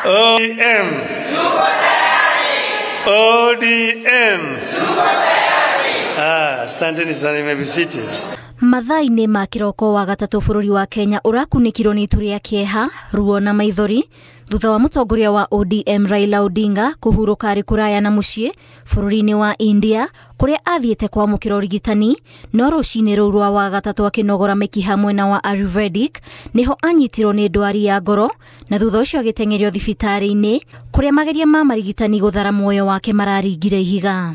ODM. ODM. Asante sana, may be seated. Mathai-inĩ ma kĩroko wa gatatũ bũrũri wa Kenya ũrakunĩkirwo nĩ itu rĩa kĩeha, ruo na maithori thutha wa mũtongoria wa ODM Raila Odinga kũhurũka arĩ kũraya na mũciĩ bũrũri-inĩ wa India kũrĩa athiĩte kwamũkĩra ũrigitani, no rũcinĩ rũu rwa wa gatatũ akĩnogora mĩkiha mwena wa Ayurvedic nĩho anyitirwo nĩ ndwari ya ngoro na thutha ũcio agĩteng'erio thibitarĩ-inĩ kũrĩa mageria ma marigitani gũthara muoyo wake mararingire ihiga.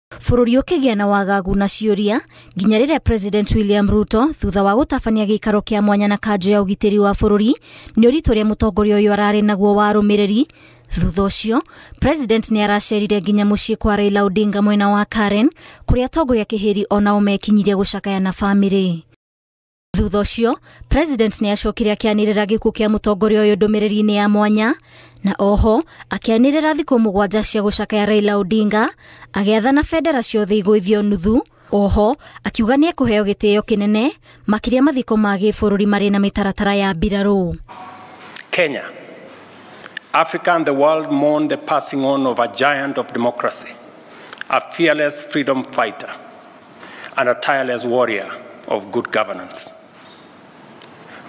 Bũrũri ũkĩgĩa na wagagu na ciũria nginya rĩrĩa President William Ruto thutha wa gũtabania gĩikaro kĩa mwanya na kanjũ ya ũgitĩri wa bũrũri nĩ ũritũ rĩa mũtongoria ũyũ ararĩ naguo wa arũmĩrĩri. Thutha ũcio President nĩ aracerire nginya mũciĩ kwa Raila Odinga mwena wa Karen kũrĩa atongoria kĩhĩri onao mekinyirie gũcakaya na bamĩrĩ. Thutha ũcio President nĩ acokire akĩanĩrĩra gĩkuũ kĩa mũtongoria ũyũ ndũmĩrĩri-inĩ ya mwanya na oho akĩanĩrĩra thikũ 7 cia gũcakaya Raila Odinga agĩathana bendera ciothe igũithio nuthu. Oho akiuga nĩ ekũheo gĩtĩo kĩnene makĩria mathiko ma gĩbũrũri marĩ na mĩtaratara ya mbirarũ. Kenya, Africa and the world mourn the passing on of a giant of democracy, a fearless freedom fighter, and a tireless warrior of good governance.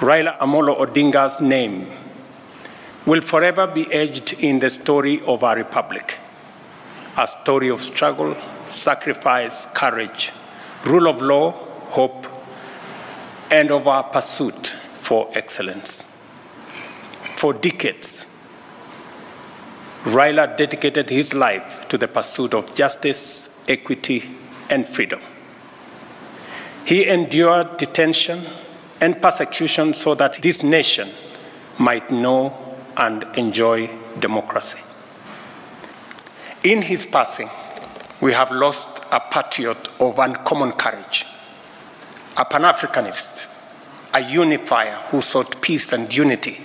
Raila Amolo Odinga's name will forever be etched in the story of our republic, a story of struggle, sacrifice, courage, rule of law, hope, and of our pursuit for excellence. For decades, Raila dedicated his life to the pursuit of justice, equity, and freedom. He endured detention and persecution so that this nation might know and enjoy democracy. In his passing, we have lost a patriot of uncommon courage, a Pan-Africanist, a unifier who sought peace and unity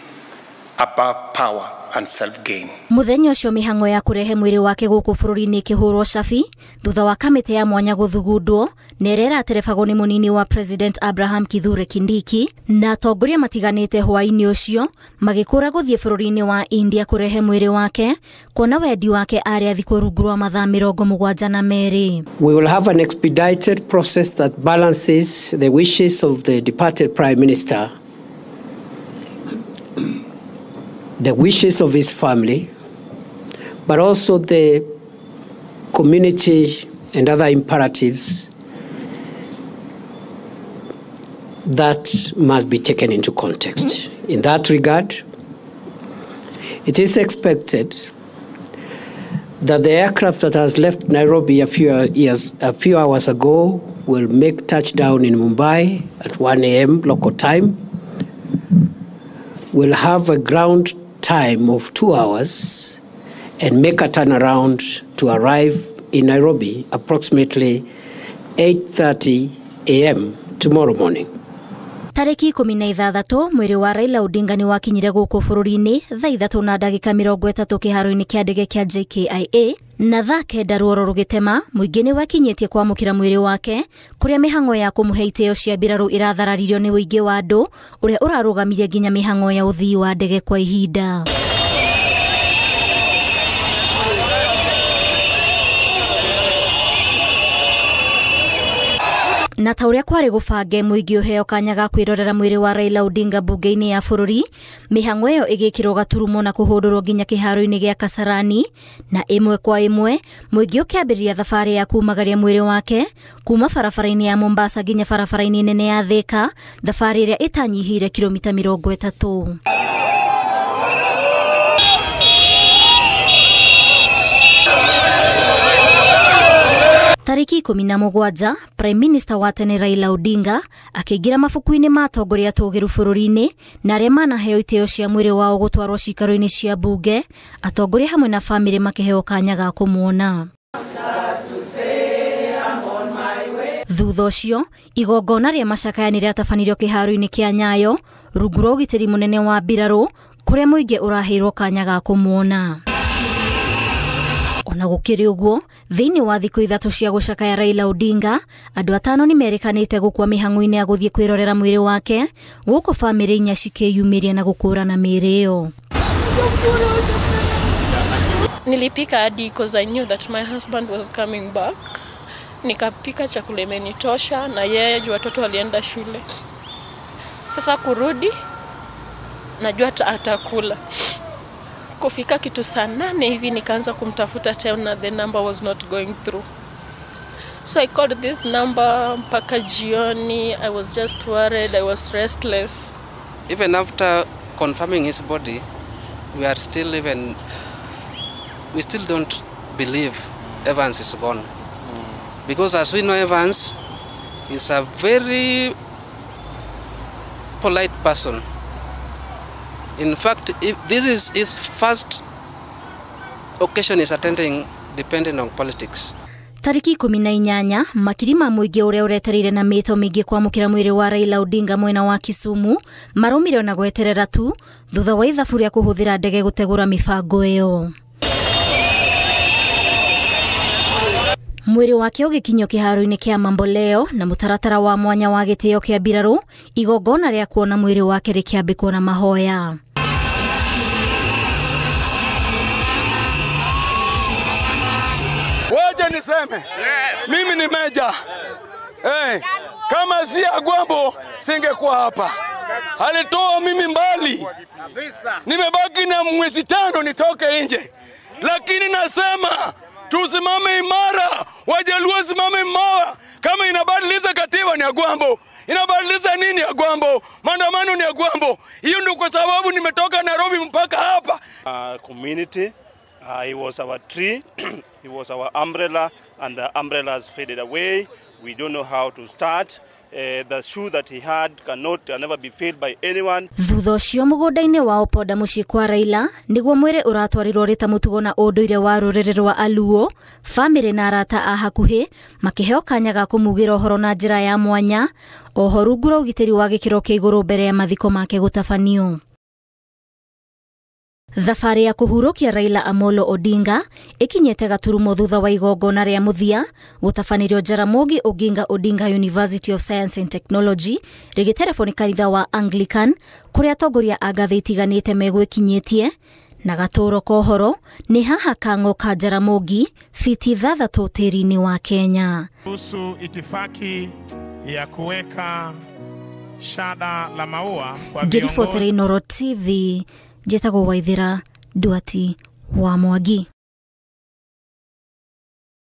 above power and self-gain. Mũthenya ũcio mĩhang'o ya kũrehe mwĩrĩ wake gũkũ bũrũri-inĩ ĩkĩhũrwo cabi thutha wa kamĩtĩ ya mwanya gũthugundwo na ĩrĩa ĩraterebagwo nĩ mũnini wa President Abraham Kithure Kindiki na atongoria matiganĩte hwaĩ-inĩ ũcio magĩkũra gũthiĩ bũrũri-inĩ wa India kũrehe mwĩrĩ wake kuona wendi wake arĩ athikwo rungu rwa mathaa 72. We will have an expedited process that balances the wishes of the departed Prime Minister, the wishes of his family, but also the community and other imperatives that must be taken into context. In that regard, it is expected that the aircraft that has left Nairobi a few hours ago will make touchdown in Mumbai at 1 a.m. local time. We'll have a ground time of 2 hours and make a turnaround to arrive in Nairobi approximately 8:30 a.m. tomorrow morning. Tariki 16 mwĩrĩ wa Raila Odinga nĩ wakinyire gũkũ bũrũri-inĩ thaa 3:30 kĩharo-inĩ kĩa ndege kĩa JKIA na thaa 9 ruoro rũgĩtema mũingĩ nĩ wakinyĩtie kwamũkĩra mwĩrĩ wake kũrĩa mĩhang'o ya kũmũhe itĩo cia mbirarũ irathararirwo nĩ ũingĩ wa andũ ũrĩa ũrarũgamirie nginya mĩhang'o ya ũthii wa ndege kwa ihinda. Na ta ũrĩa kwarĩ gũbange mũingĩ ũheo kanya ga kwĩrorera mwĩrĩ wa Raila Odinga bunge-inĩ ya bũrũri, mĩhang'o ĩyo ĩgĩkĩrwo gaturumo na kũhũndũrwo nginya kĩharo-inĩ gĩa Kasarani na ĩmwe kwa ĩmwe mũingĩ ũkĩambĩrĩria thabarĩ ya kumagaria mwĩrĩ wake kuma barabara-inĩ ya Mombasa nginya barabara-inĩ nene ya Thika, thabarĩ ĩrĩa ĩtanyihĩire kilomita 30. Tariki 17 Prime Minister wa tene Raila Odinga akĩingira mabuku-inĩ ma atongoria atũgĩru bũrũri-inĩ na arĩa manaheo itĩo cia mwĩrĩ wao gũtwarwo cikaro-inĩ cia bunge, atongoria hamwe na bamĩrĩ makĩheo kanya ga kũmuona. Thutha ũcio igongona rĩa macakaya nĩ rĩatabanirio kĩharo-inĩ kĩa Nyayo rungu rwa ũgitĩri mũnene wa mbirarũ kũrĩa mũingĩ ũraheirwo kanya ga kũmuona. Ona gũkĩrĩ ũguo thĩinĩ wa thikũ 3 cia gũcakaya Raila Odinga andũ 5 nĩ merĩkanĩte gũkua mĩhang'o-inĩ ya gũthiĩ kwĩrorera mwĩrĩ wake gũkũ bamĩrĩ 4 cikĩyumĩria na gũkũrana mĩĩrĩ ĩyo. Nilipika hadi because I knew that my husband was coming back. Nikapika chakula imenitosha na yeye juu watoto walienda shule. Sasa kurudi najua atakula. Kufika kitu saa 8 hivi nikaanza kumtafuta tena, the number was not going through. So I called this number mpaka jioni. I was just worried, I was restless. Even after confirming his body, we still don't believe Evans is gone. Because as we know, Evans is a very polite person. In fact, this is his first occasion is attending depending on politics. Tariki 18 makirima muingi uria uretereire na mito mingi kwamukira mwiri wa Raila Odinga mwena wa Kisumu marumire na gweterera tu thutha wa ithabu ria kuhuthira ndege gutegura mibango iyo. Mwiri wake ugikinyio kiharo-ini kia Mamboleo na mutaratara wa mwanya wa gitio kia Biraru igongona ria kuona mwiri wake rikiambikwo na mahoya. Waje niseme, mimi ni Meja. Kama si Agwambo singekuwa hapa. Alitoa mimi mbali. Nimebaki na mwezi 5 nitoke nje. Lakini nasema tusimame imara, Wajaluo simame imara. Kama inabadilisha katiba ni Agwambo. Inabadilisha nini Agwambo? Maandamano ni Agwambo. Hiyo ndio kwa sababu nimetoka Nairobi mpaka hapa. Community, he was our tree, he was our umbrella, and the umbrella has faded away. We don't know how to start. The shoe that he had can never be filled by anyone. Thutha ucio mugunda-ini wa Opoda mucii kwa Raila niguo mwire uratwarirwo rita mutugo na unduire wa ruriri rwa Aluo, family na arata a hakuhi makiheo kanya ga kumugira uhoro na njira ya mwanya, oho rungu rwa ugitiri wa gikiro kia iguru mbere ya mathiko make gutabanio. Thabarĩ ya kuhurukia Raila Amolo Odinga ikinyete gaturumo thutha wa igongona ria muthia gutabanĩrio Jaramogi Oginga Odinga University of Science and Technology rigitelefoni kanitha wa Anglican kuria atongoria a ngathĩ itiganĩte megwĩkinyĩtie na gatũro kohoro ni haha Kang'o ka Jaramogi fiti 3 tĩri-inĩ wa Kenya. Kuhusu itifaki ya kuweka shada la maua kwa viongozi. Noro TV Jetago Waithira Duati wa Mwangi.